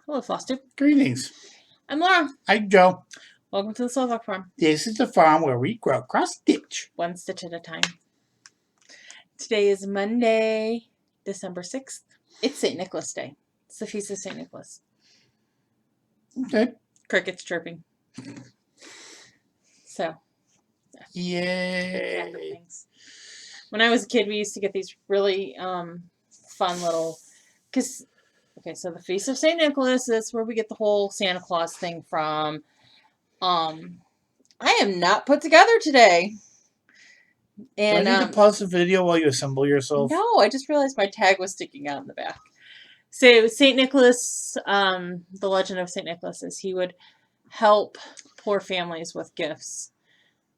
Hello, Flosstube. Greetings. I'm Laura. I'm Joe. Welcome to the Slovak Farm. This is the farm where we grow cross stitch. One stitch at a time. Today is Monday, December 6th. It's St. Nicholas Day. It's the feast of St. Nicholas. Okay. Crickets chirping. So. Yay. Things. When I was a kid, we used to get these really fun little... so the Feast of St. Nicholas is where we get the whole Santa Claus thing from. I am not put together today. And do I need to pause the video while you assemble yourself? No, I just realized my tag was sticking out in the back. So St. Nicholas, the legend of St. Nicholas is he would help poor families with gifts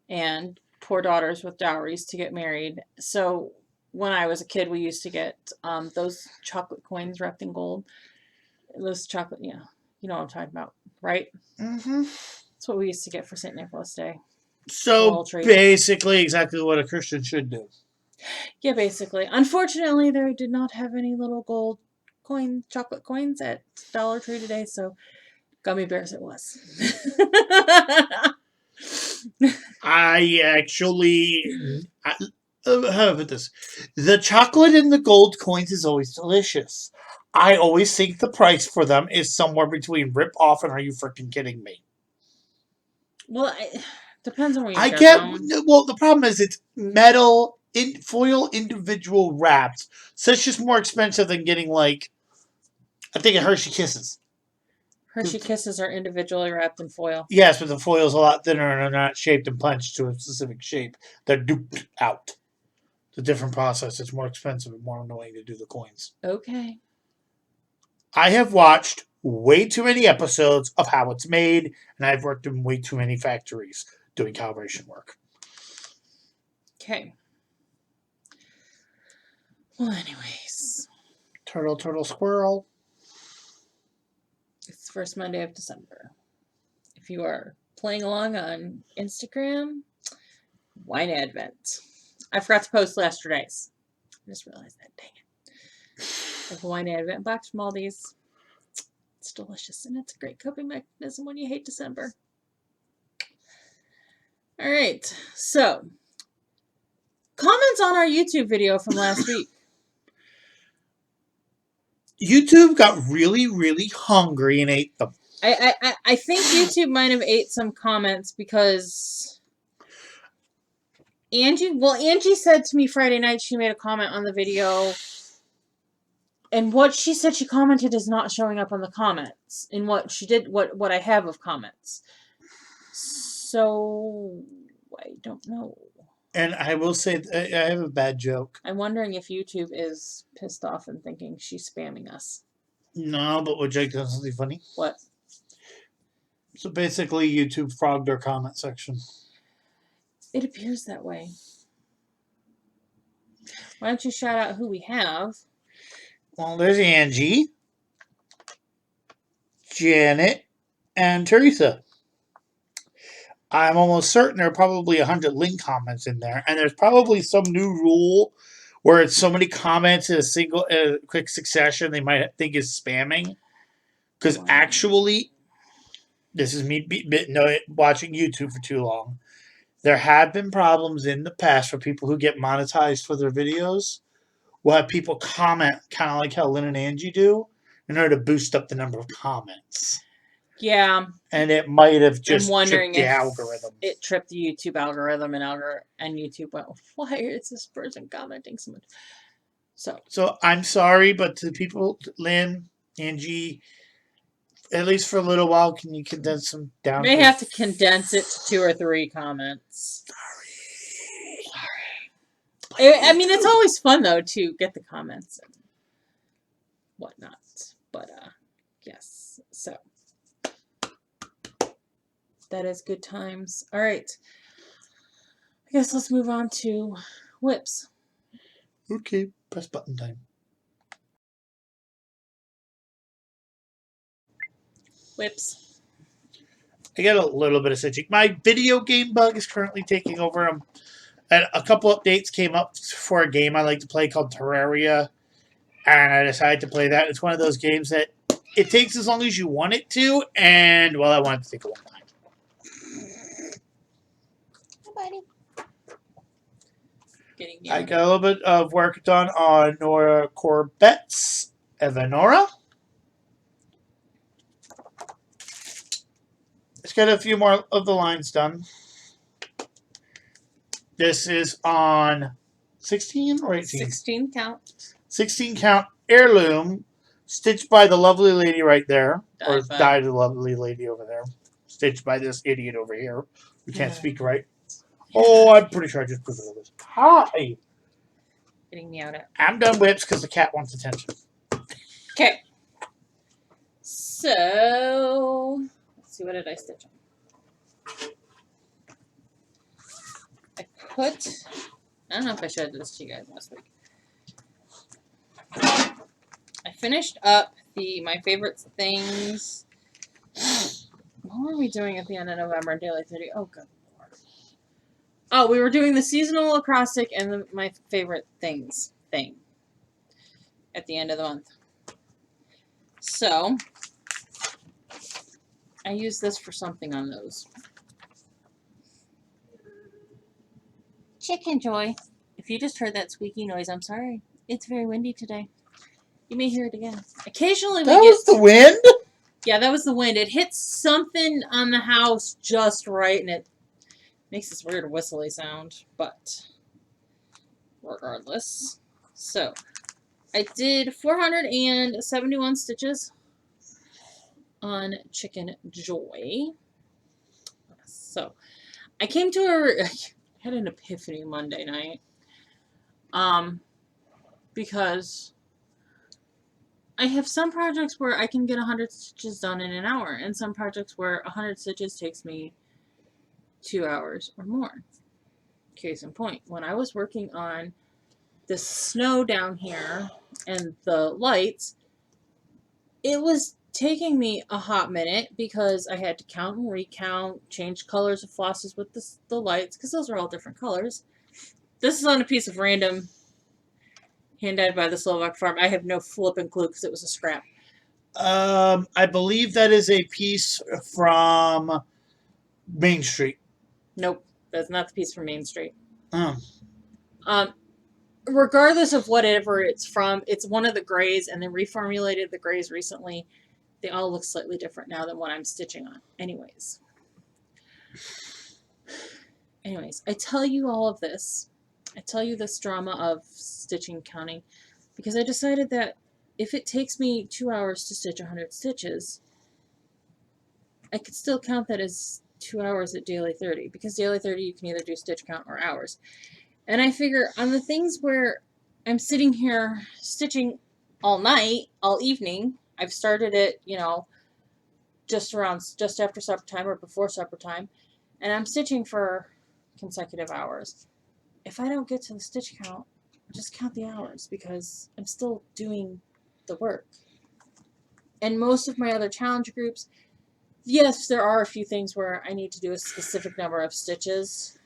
and poor daughters with dowries to get married. So when I was a kid, we used to get those chocolate coins wrapped in gold. Those chocolate, you know what I'm talking about, right? Mm-hmm. That's what we used to get for St. Nicholas Day. So basically exactly what a Christian should do. Yeah, basically. Unfortunately, they did not have any little gold chocolate coins at Dollar Tree today, so gummy bears it was. How do I put this? The chocolate and the gold coins is always delicious. I always think the price for them is somewhere between rip off and are you freaking kidding me? Well, depends on where you get them. Well, the problem is it's metal foil individual wrapped, so it's just more expensive than getting like I think Hershey Kisses. Hershey Kisses are individually wrapped in foil. Yes, but the foil is a lot thinner and are not shaped and punched to a specific shape. They're duped out. It's a different process. It's more expensive and more annoying to do the coins. Okay. I have watched way too many episodes of how it's made, and I've worked in way too many factories doing calibration work. Okay. Well, anyways. Turtle, squirrel. It's the first Monday of December. If you are playing along on Instagram, Wine Advent. I forgot to post yesterday's. I just realized that. Dang it. Like a Wine Advent box from Aldi's. It's delicious, and it's a great coping mechanism when you hate December. All right, so comments on our YouTube video from last week. YouTube got really, really hungry and ate them. I think YouTube might have ate some comments because Angie said to me Friday night she made a comment on the video, and what she said she commented is not showing up on the comments in what she did, what I have of comments. So I don't know. And I will say, I have a bad joke. I'm wondering if YouTube is pissed off and thinking she's spamming us. No, but would Jake does something funny? What? So basically, YouTube frogged our comment section. It appears that way. Why don't you shout out who we have? Well, there's Angie, Janet, and Teresa. I'm almost certain there are probably 100 link comments in there, and there's probably some new rule where it's so many comments in a quick succession they might think is spamming. Because actually, this is me watching YouTube for too long. There have been problems in the past for people who get monetized for their videos. We'll have people comment kind of like how Lynn and Angie do in order to boost up the number of comments. Yeah. And it might have just tripped the algorithm. It tripped the YouTube algorithm and YouTube went, why is this person commenting so much? So I'm sorry, but to the people, Lynn, Angie, at least for a little while, can you condense them down? May have to condense it to 2 or 3 comments. Sorry. I mean, it's always fun, though, to get the comments and whatnot. But, yes. So, that is good times. All right. I guess let's move on to whips. Okay. Press button time. Whips. I got a little bit of stitching. My video game bug is currently taking over. And a couple updates came up for a game I like to play called Terraria, and I decided to play that. It's one of those games that it takes as long as you want it to, and, well, I want it to take a long time. Hi, buddy. Getting I down. got a little bit of work done on Nora Corbett's Evanora. Let's get a few more of the lines done. This is on 16 or 18? 16 count. 16 count heirloom, stitched by the lovely lady right there. Or Dyed by. dyed the lovely lady over there. Stitched by this idiot over here who can't speak right. Oh, I'm pretty sure I just put it over this. Hi! Getting me out at. I'm done whips because the cat wants attention. Okay. So, let's see, what did I stitch on? I don't know if I showed this to you guys last week. I finished up my favorite things. What were we doing at the end of November? Daily 30. Oh, good Lord. Oh, we were doing the seasonal acrostic and my favorite things thing at the end of the month. So, I used this for something on those. Chicken Joy. If you just heard that squeaky noise, I'm sorry. It's very windy today. You may hear it again. Occasionally we That was the wind? Yeah, that was the wind. It hits something on the house just right, and it makes this weird whistly sound. But regardless. So, I did 471 stitches on Chicken Joy. So, I came to I had an epiphany Monday night. Because I have some projects where I can get 100 stitches done in an hour, and some projects where 100 stitches takes me 2 hours or more. Case in point, when I was working on the snow down here and the lights, it was taking me a hot minute because I had to count and recount, change colors of flosses with the lights, because those are all different colors. This is on a piece of random hand-dyed by the Slovak farm. I have no flipping clue because it was a scrap. I believe that is a piece from Main Street. Nope, that's not the piece from Main Street. Oh. Regardless of whatever it's from, it's one of the grays, and they reformulated the grays recently. They all look slightly different now than what I'm stitching on. Anyways, I tell you all of this. I tell you this drama of stitching counting because I decided that if it takes me 2 hours to stitch 100 stitches, I could still count that as 2 hours at daily 30, because daily 30 you can either do stitch count or hours. And I figure on the things where I'm sitting here stitching all night, all evening, I've started it, just after supper time or before supper time, and I'm stitching for consecutive hours. If I don't get to the stitch count, just count the hours because I'm still doing the work. And most of my other challenge groups, yes, there are a few things where I need to do a specific number of stitches.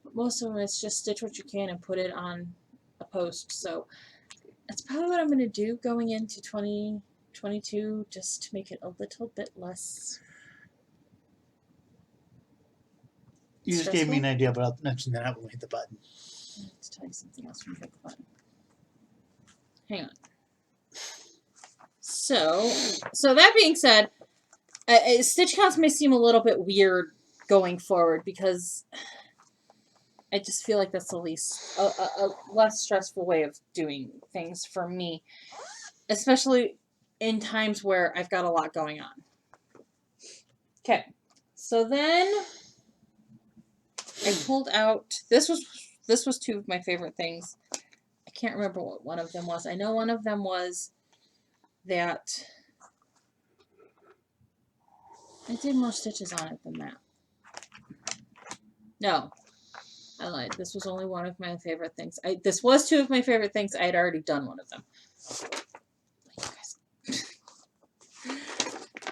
But most of them, it's just stitch what you can and put it on a post. So that's probably what I'm going to do going into 2022, just to make it a little bit less. You just gave me an idea, but I'll mention that when we hit the button. I have to tell you something else when we hit the button. Hang on. So that being said, stitch counts may seem a little bit weird going forward because I just feel like that's a less stressful way of doing things for me, especially in times where I've got a lot going on. Okay, so then I pulled out, this was two of my favorite things. I can't remember what one of them was. I know one of them was that I did more stitches on it than that. No, I lied. This was only one of my favorite things. This was two of my favorite things. I had already done one of them.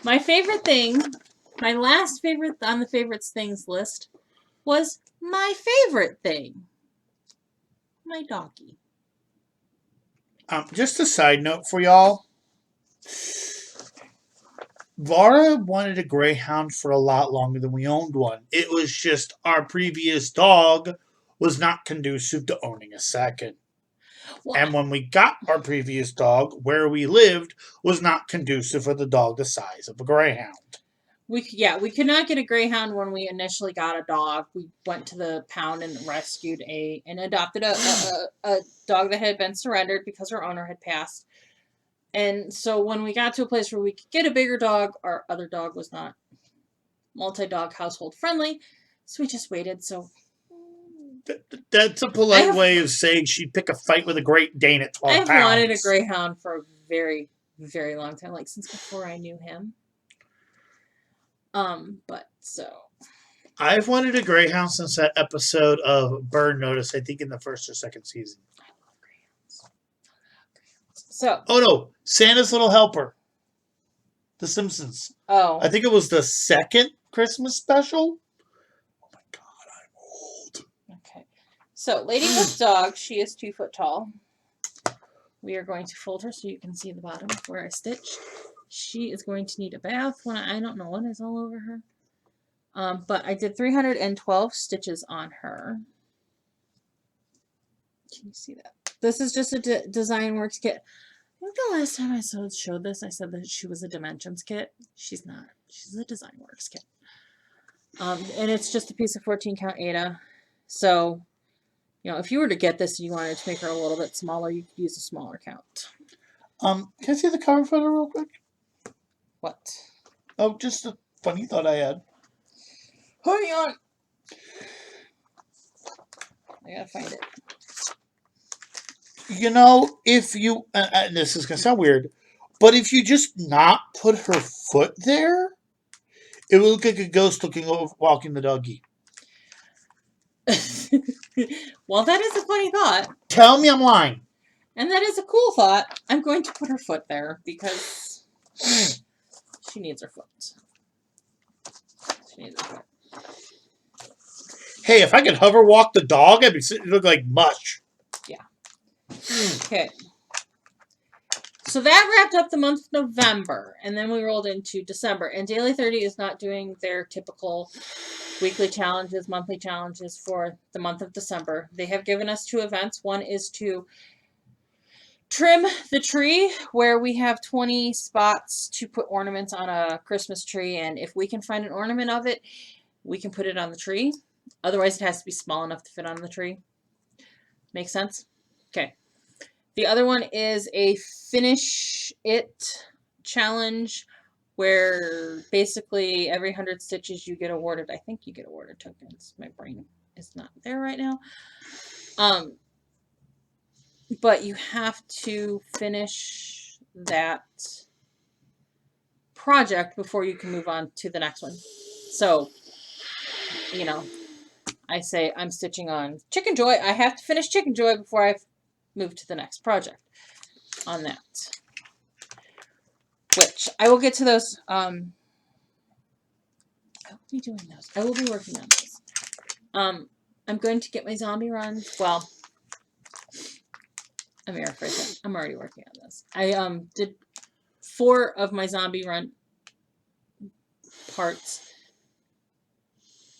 My favorite thing, my last favorite on the favorites things list was my favorite thing. My doggy. Just a side note for y'all. Vara wanted a greyhound for a lot longer than we owned one. It was just our previous dog was not conducive to owning a second. Well, And when we got our previous dog, where we lived was not conducive for the dog the size of a greyhound. we could not get a greyhound when we initially got a dog. We went to the pound and rescued and adopted a dog that had been surrendered because her owner had passed. And so when we got to a place where we could get a bigger dog, our other dog was not multi-dog household friendly, so we just waited. So That's a polite way of saying she'd pick a fight with a Great Dane at 12 I've pounds. wanted a greyhound for a very, very long time, like since before I knew him. But so I've wanted a greyhound since that episode of Burn Notice, I think in the first or second season. I love greyhounds. So Oh no, Santa's Little Helper. The Simpsons. oh, I think it was the second Christmas special. Oh my god, I'm old. okay. So Ladybug's dog, she is 2 foot tall. We are going to fold her so you can see the bottom where I stitch. She is going to need a bath when I don't know what is all over her. But I did 312 stitches on her. Can you see that? This is just a Design Works kit. I think the last time I showed this, I said that she was a Dimensions kit. She's not. She's a Design Works kit. And it's just a piece of 14 count Ada. So, you know, if you were to get this and you wanted to make her a little bit smaller, you could use a smaller count. Can I see the cover photo real quick? What? Oh, just a funny thought I had. Hang on. I gotta find it. You know, if you, and this is going to sound weird, but if you just not put her foot there, it would look like a ghost walking the doggy. Well, that is a funny thought. Tell me I'm lying. And that is a cool thought. I'm going to put her foot there because she needs her foot. She needs her foot. Hey, if I could hover walk the dog, I'd be sitting, it'd look like mush. Okay. So that wrapped up the month of November, and then we rolled into December. And Daily 30 is not doing their typical weekly challenges, monthly challenges for the month of December. They have given us 2 events. One is to trim the tree, where we have 20 spots to put ornaments on a Christmas tree, and if we can find an ornament of it, we can put it on the tree. Otherwise, it has to be small enough to fit on the tree. Make sense? Okay. The other one is a finish it challenge, where basically every 100 stitches you get awarded, I think you get awarded tokens. My brain is not there right now. But you have to finish that project before you can move on to the next one. So, you know, I say I'm stitching on Chicken Joy. I have to finish Chicken Joy before I move to the next project on that. Which I will get to those. I will be doing those. I will be working on those. I'm going to get my zombie runs. Well, I'm rephrasing. I'm already working on this. I did 4 of my zombie run parts,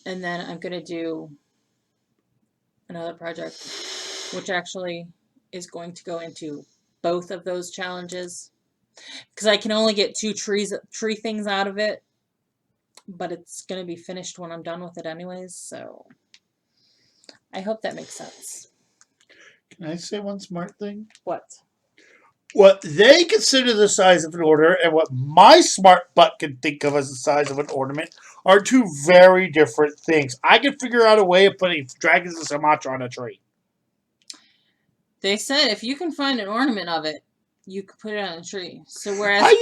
and then I'm gonna do another project, which actually is going to go into both of those challenges, because I can only get 2 tree things out of it, but it's gonna be finished when I'm done with it anyways. So I hope that makes sense. Can I say one smart thing? What? What they consider the size of an order and what my smart butt can think of as the size of an ornament are 2 very different things. I can figure out a way of putting dragons of Sumatra on a tree. They said if you can find an ornament of it, you can put it on a tree. So whereas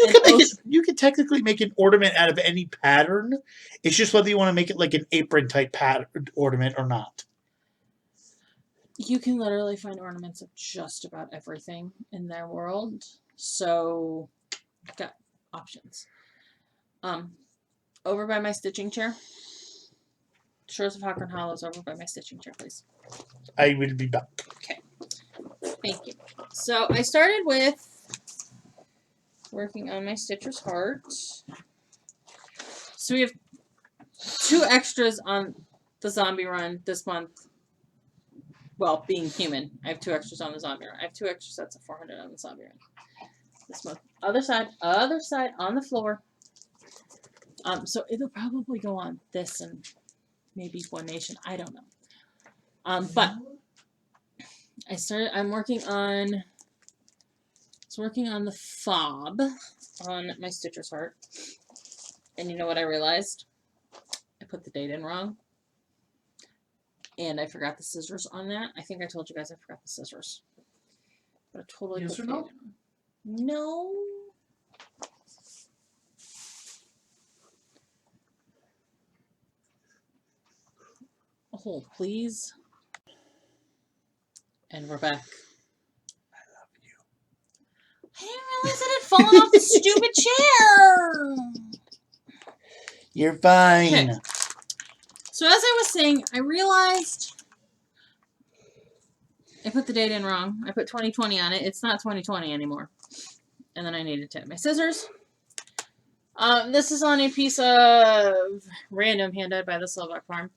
you can technically make an ornament out of any pattern. It's just whether you want to make it like an apron type pattern ornament or not. You can literally find ornaments of just about everything in their world. So, got options. Over by my stitching chair. Shores of Hawken Hollows over by my stitching chair, please. I will be back. Okay. Thank you. So, I started with working on my Stitcher's Heart. So we have 2 extras on the zombie run this month. Well, being human, I have 2 extras on the zombie run. I have 2 extra sets of 400 on the zombie run this month. Other side on the floor. So it'll probably go on this and maybe One Nation. I don't know. But I'm working on. Working on the fob on my Stitcher's Heart. And you know what I realized? I put the date in wrong. And I forgot the scissors on that. I think I told you guys I forgot the scissors. But I totally Yes put or the no? date in wrong. No. Hold, please. And we're back. I didn't realize it had fallen off the stupid chair. You're fine. Okay. So as I was saying, I realized I put the date in wrong. I put 2020 on it. It's not 2020 anymore. And then I needed to have my scissors. This is on a piece of random hand-dyed by the Slovak Farm.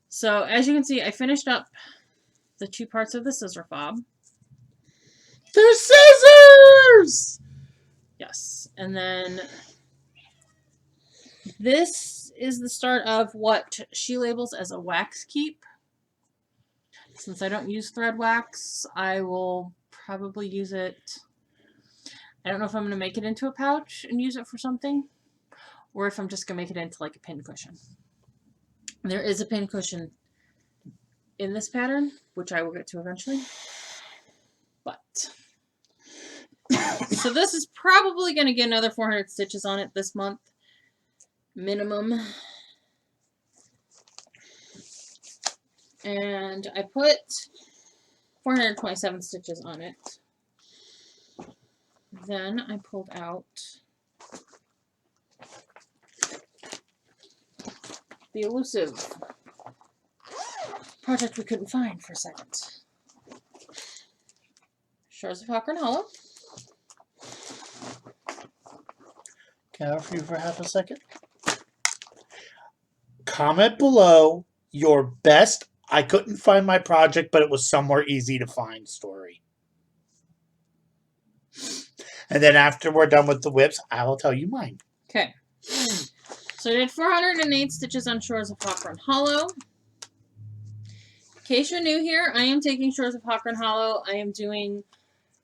So as you can see, I finished up the 2 parts of the scissor fob. They're scissors! Yes. And then this is the start of what she labels as a wax keep. Since I don't use thread wax, I will probably use it. I don't know if I'm going to make it into a pouch and use it for something, or if I'm just going to make it into like a pin cushion. There is a pin cushion in this pattern, which I will get to eventually. But so this is probably going to get another 400 stitches on it this month, minimum. And I put 427 stitches on it. Then I pulled out the elusive project we couldn't find for a second. Shores of Hawker and Hollow. Can I offer you for half a second? Comment below your best I couldn't find my project, but it was somewhere easy to find story. And then after we're done with the whips, I will tell you mine. Okay. So I did 408 stitches on Shores of Hawker and Hollow. In case you're new here, I am taking Shores of Hawker and Hollow. I am doing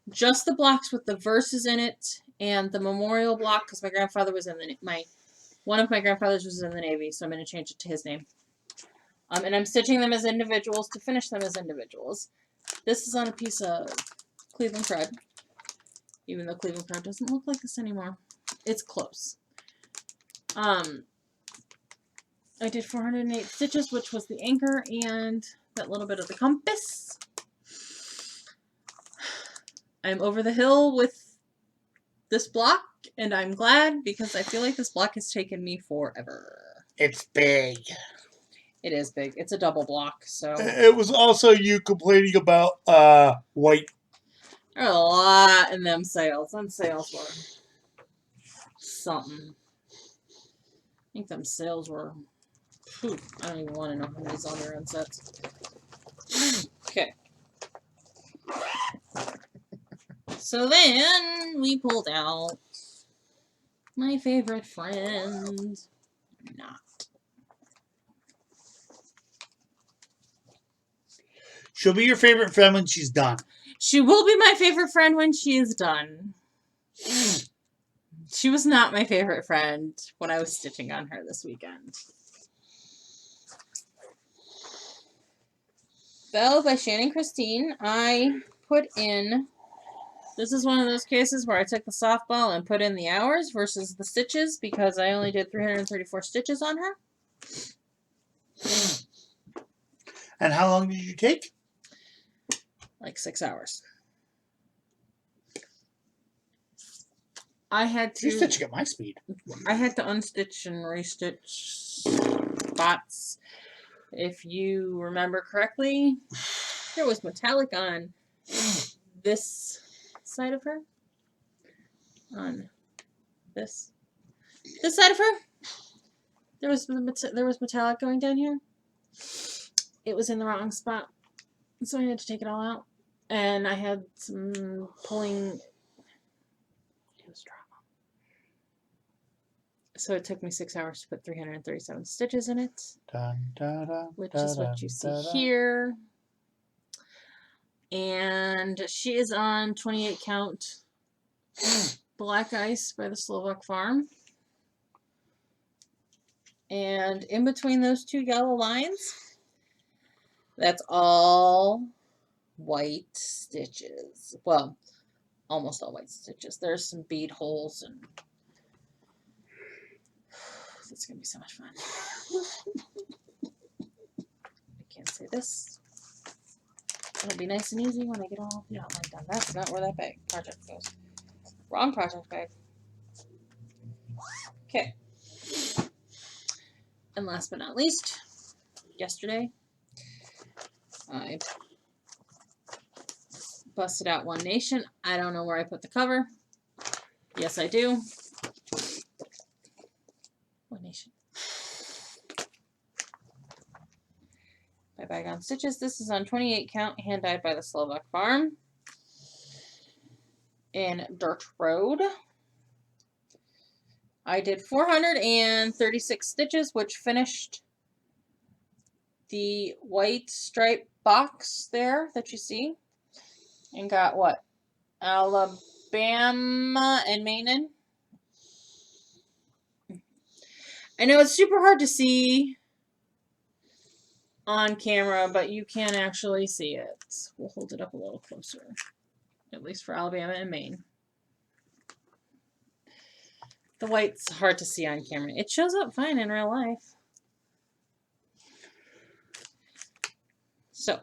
just the blocks with the verses in it and the memorial block because my grandfather was in one of my grandfathers was in the Navy, so I'm going to change it to his name. And I'm stitching them as individuals to finish them as individuals. This is on a piece of Cleveland thread, even though Cleveland thread doesn't look like this anymore. It's close. I did 408 stitches, which was the anchor and that little bit of the compass. I'm over the hill with this block, and I'm glad because I feel like this block has taken me forever. It's big. It is big. It's a double block, so. It was also you complaining about white. There are a lot in them sales. Them sales were something. I think them sales were. Whew, I don't even want to know how many's on their own sets. Okay. So then we pulled out my favorite friend. Not. She'll be your favorite friend when she's done. She will be my favorite friend when she is done. She was not my favorite friend when I was stitching on her this weekend. Belle by Shannon Christine. I put in, this is one of those cases where I took the softball and put in the hours versus the stitches because I only did 334 stitches on her. And how long did you take? Like 6 hours. I had to. You're stitching at my speed. I had to unstitch and restitch spots. If you remember correctly, there was metallic on this side of her. On this side of her. There was metallic going down here. It was in the wrong spot, so I had to take it all out. And I had some pulling. It was drama. So it took me 6 hours to put 337 stitches in it, Dun, dun, dun, which dun, is what dun, you see dun, dun. here. And she is on 28 count black ice by the Slovak farm. And in between those two yellow lines, that's all white stitches. Well, almost all white stitches. There's some bead holes, and it's going to be so much fun. I can't say this. It'll be nice and easy when I get all the outline done. That's not where that project goes. Wrong project bag. Okay. And last but not least, yesterday, I busted out One Nation. I don't know where I put the cover. Yes, I do. One Nation. By Bygone Stitches. This is on 28 count, hand dyed by the Slovak farm in Dirt Road. I did 436 stitches, which finished the white stripe box there that you see. And got what? Alabama and Maine in. I know it's super hard to see on camera, but you can actually see it. We'll hold it up a little closer, at least for Alabama and Maine. The white's hard to see on camera. It shows up fine in real life. So,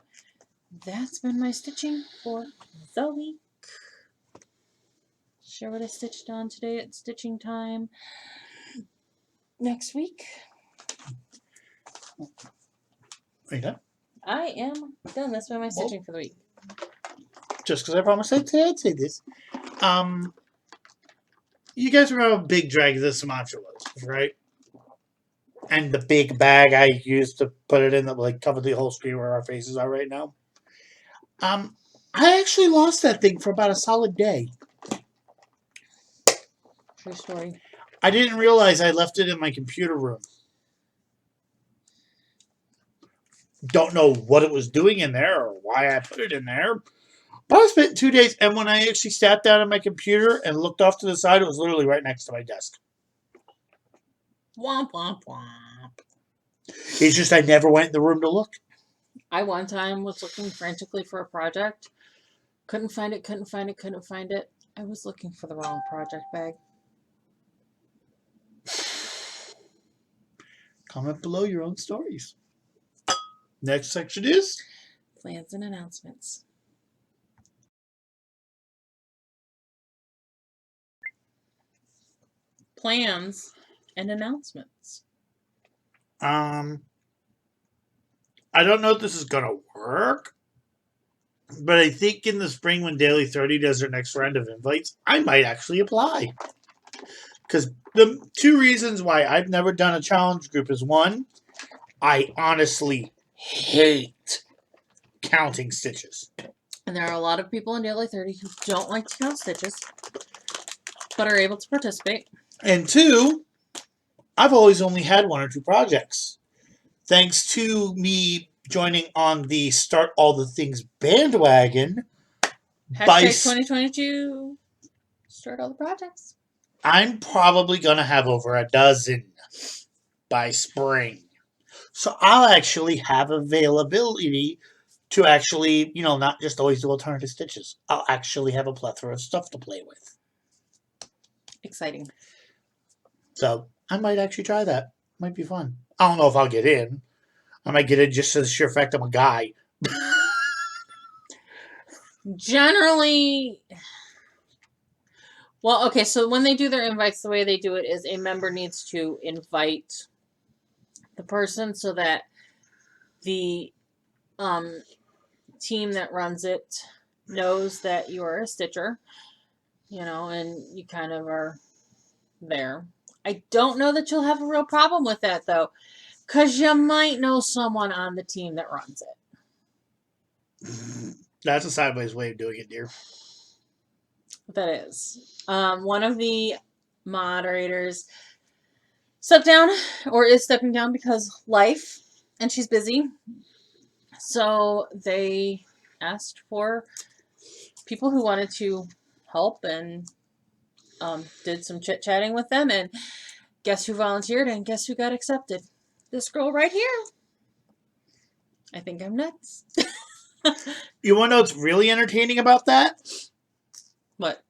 that's been my stitching for the week. Share what I stitched on today at stitching time. Next week, Are you done? I am done. That's been my stitching for the week. Just because I promised I'd say this. You guys remember how big Drag the Sumatra was, right? And the big bag I used to put it in that like covered the whole screen where our faces are right now. I actually lost that thing for about a solid day. True story. I didn't realize I left it in my computer room. Don't know what it was doing in there or why I put it in there. But I spent 2 days, and when I actually sat down on my computer and looked off to the side, it was literally right next to my desk. Womp, womp, womp. It's just I never went in the room to look. I one time was looking frantically for a project. Couldn't find it. I was looking for the wrong project bag. Comment below your own stories. Next section is Plans and announcements. Plans and announcements. I don't know if this is gonna work, but I think in the spring when Daily 30 does their next round of invites, I might actually apply. Because the two reasons why I've never done a challenge group is one, I honestly hate counting stitches. And there are a lot of people in Daily 30 who don't like to count stitches, but are able to participate. And two, I've always only had 1 or 2 projects. Thanks to me joining on the Start All the Things bandwagon. Hashtag 2022. Start all the projects. I'm probably going to have over a dozen by spring. So I'll actually have availability to actually, not just always do alternative stitches. I'll actually have a plethora of stuff to play with. Exciting. So I might actually try that. Might be fun. I don't know if I'll get in. I might get in just for the sheer fact I'm a guy. Generally, well, okay, so when they do their invites, the way they do it is a member needs to invite the person so that the team that runs it knows that you are a stitcher, and you kind of are there. I don't know that you'll have a real problem with that, though, because you might know someone on the team that runs it. That's a sideways way of doing it, dear. That is. One of the moderators stepped down or is stepping down because life, and she's busy. So they asked for people who wanted to help and did some chit-chatting with them, and guess who volunteered and guess who got accepted? This girl right here. I think I'm nuts. You want to know what's really entertaining about that? What?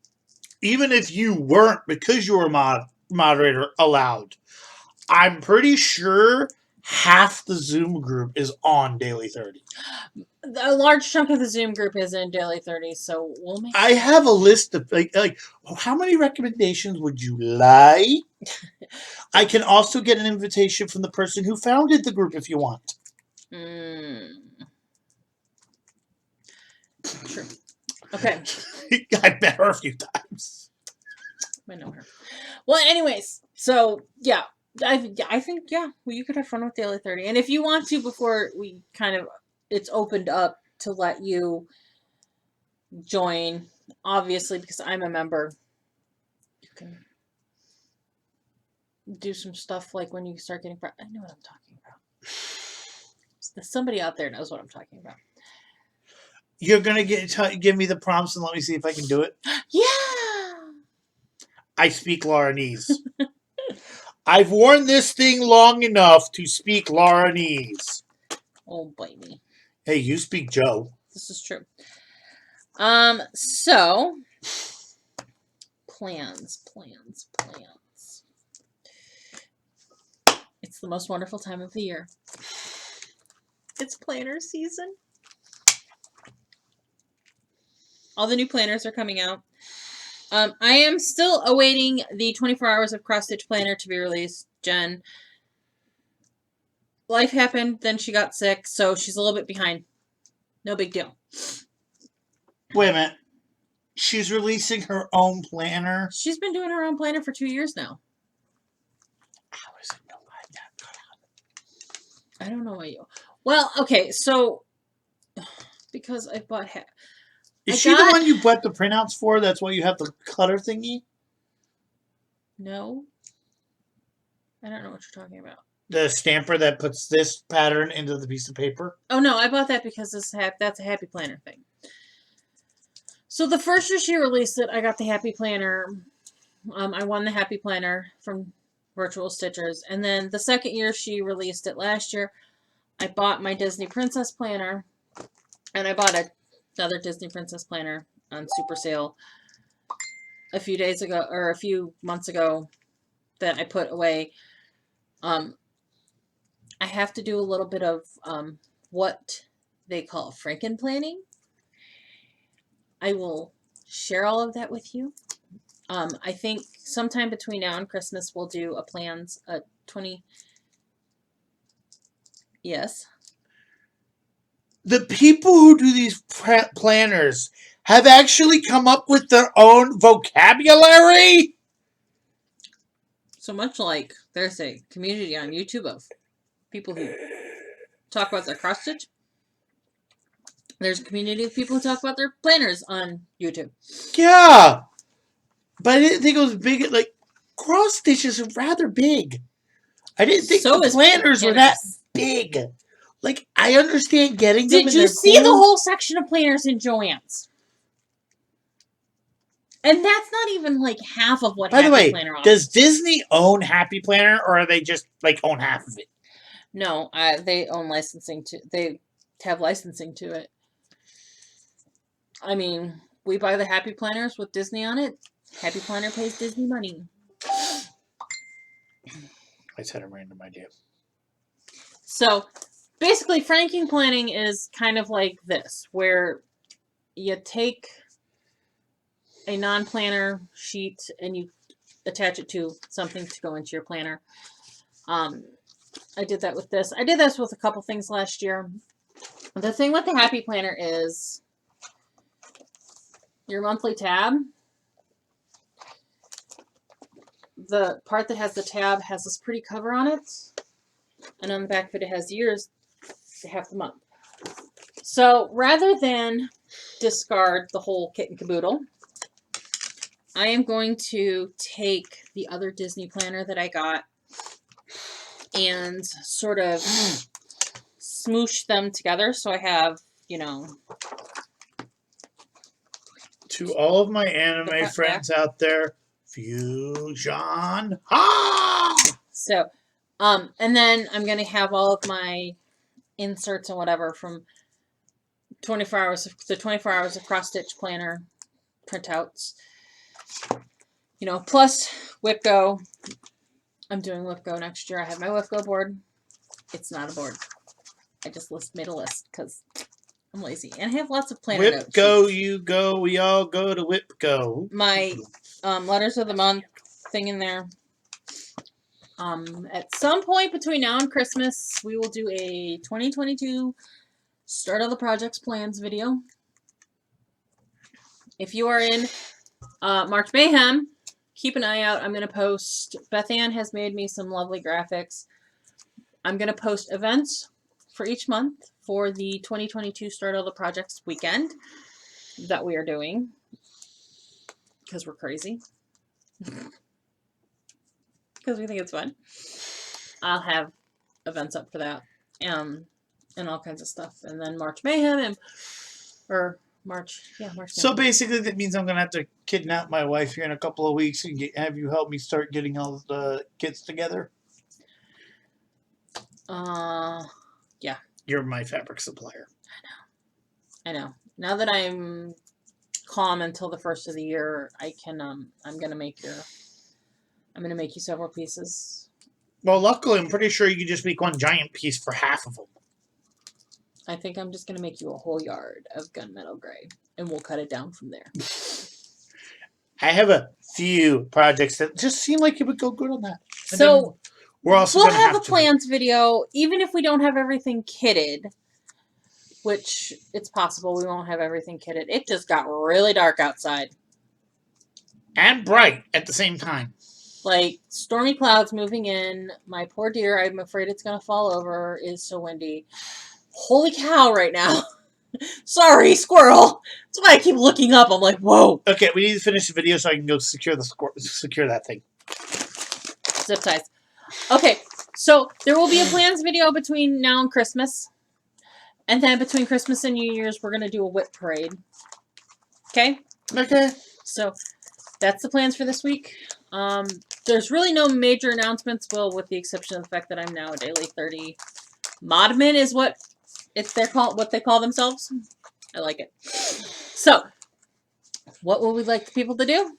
Even if you weren't, because you were a moderator, allowed, I'm pretty sure half the Zoom group is on Daily 30. A large chunk of the Zoom group is in Daily 30, so we'll make I have a list of, like how many recommendations would you like? I can also get an invitation from the person who founded the group if you want. True. Okay. I met her a few times. I know her. Well, anyways, so yeah, I think well, you could have fun with Daily 30, and if you want to, before we it's opened up to let you join, obviously because I'm a member, you can do some stuff like when you start getting. I know what I'm talking about. Somebody out there knows what I'm talking about. You're gonna give me the prompts and let me see if I can do it. Yeah. I speak Laurinese. I've worn this thing long enough to speak Laurinese. Oh, baby. Hey, you speak Joe. This is true. So plans. It's the most wonderful time of the year. It's planner season. All the new planners are coming out. I am still awaiting the 24 Hours of Cross Stitch Planner to be released. Jen, life happened, then she got sick, so she's a little bit behind. No big deal. Wait a minute. She's releasing her own planner? She's been doing her own planner for 2 years now. How is it no like that? I don't know why you... Well, okay, so... Because I bought... Is she the one you bought the printouts for? That's why you have the cutter thingy? No. I don't know what you're talking about. The stamper that puts this pattern into the piece of paper? Oh, no, I bought that because that's a Happy Planner thing. So the first year she released it, I got the Happy Planner. I won the Happy Planner from Virtual Stitchers. And then the second year she released it last year, I bought my Disney Princess Planner. And I bought another Disney Princess Planner on super sale a few days ago, or a few months ago, that I put away. I have to do a little bit of what they call Franken planning. I will share all of that with you. I think sometime between now and Christmas we'll do a plans 20. Yes. The people who do these planners have actually come up with their own vocabulary? So much like there's a community on YouTube of people who talk about their cross stitch. There's a community of people who talk about their planners on YouTube. Yeah. But I didn't think it was big. Like, cross stitches are rather big. I didn't think the planners were that big. Like, I understand getting them. Did you see the whole section of planners in Joann's? And that's not even like half of what Happy Planner offers. Does Disney own Happy Planner, or are they just like own half of it? No, they own licensing to. They have licensing to it. I mean, we buy the Happy Planners with Disney on it. Happy Planner pays Disney money. I just had a random idea. So, basically, franking planning is kind of like this, where you take a non-planner sheet and you attach it to something to go into your planner. I did that with this. I did this with a couple things last year. The thing with the Happy Planner is your monthly tab. the part that has the tab has this pretty cover on it. And on the back of it, it has years to half the month. So rather than discard the whole kit and caboodle, I am going to take the other Disney planner that I got and sort of smoosh them together. So I have, you know. To all of my anime friends out there, Fusion. Ah! So, and then I'm going to have all of my inserts and whatever from 24 hours, the 24 hours of cross stitch planner printouts. You know, plus WhipGo. I'm doing WhipGo next year. I have my WhipGo board. It's not a board. I just made a list because I'm lazy. And I have lots of planner notes. WhipGo, you go. We all go to WhipGo. My letters of the month thing in there. At some point between now and Christmas, we will do a 2022 Start of the Projects Plans video. If you are in March Mayhem, keep an eye out. I'm going to post. Beth Ann has made me some lovely graphics. I'm going to post events for each month for the 2022 Start of the Projects weekend that we are doing because we're crazy. Because we think it's fun. I'll have events up for that. And all kinds of stuff. And then March Mayhem March Mayhem. So basically that means I'm going to have to kidnap my wife here in a couple of weeks and have you help me start getting all the kits together? Yeah. You're my fabric supplier. I know. Now that I'm calm until the first of the year, I can, I'm going to make you several pieces. Well, luckily, I'm pretty sure you can just make one giant piece for half of them. I think I'm just going to make you a whole yard of gunmetal gray, and we'll cut it down from there. I have a few projects that just seem like it would go good on that. And so we'll have a plans video, even if we don't have everything kitted, which it's possible we won't have everything kitted. It just got really dark outside. And bright at the same time. Like, stormy clouds moving in. My poor dear, I'm afraid it's going to fall over. It's so windy. Holy cow right now. Sorry, squirrel. That's why I keep looking up. I'm like, whoa. Okay, we need to finish the video so I can go secure that thing. Zip ties. Okay, so there will be a plans video between now and Christmas. And then between Christmas and New Year's, we're going to do a whip parade. Okay? Okay. So that's the plans for this week. There's really no major announcements, well, with the exception of the fact that I'm now a Daily 30 modman is what they call themselves. I like it. So, what would we like the people to do?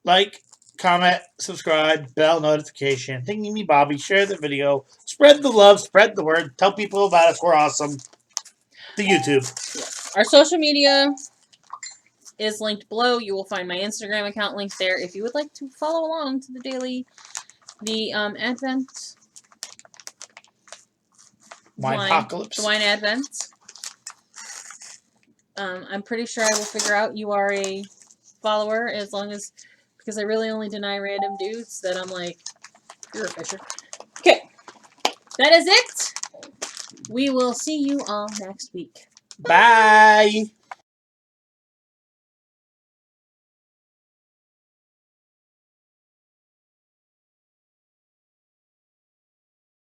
Like, comment, subscribe, bell notification, thingy me Bobby, share the video, spread the love, spread the word, tell people about us, we're awesome. The YouTube. Yes. Our social media is linked below. You will find my Instagram account linked there if you would like to follow along to the Advent Wine-apocalypse. The wine Advent. I'm pretty sure I will figure out you are a follower because I really only deny random dudes that I'm like, you're a fisher. Okay. That is it. We will see you all next week. Bye.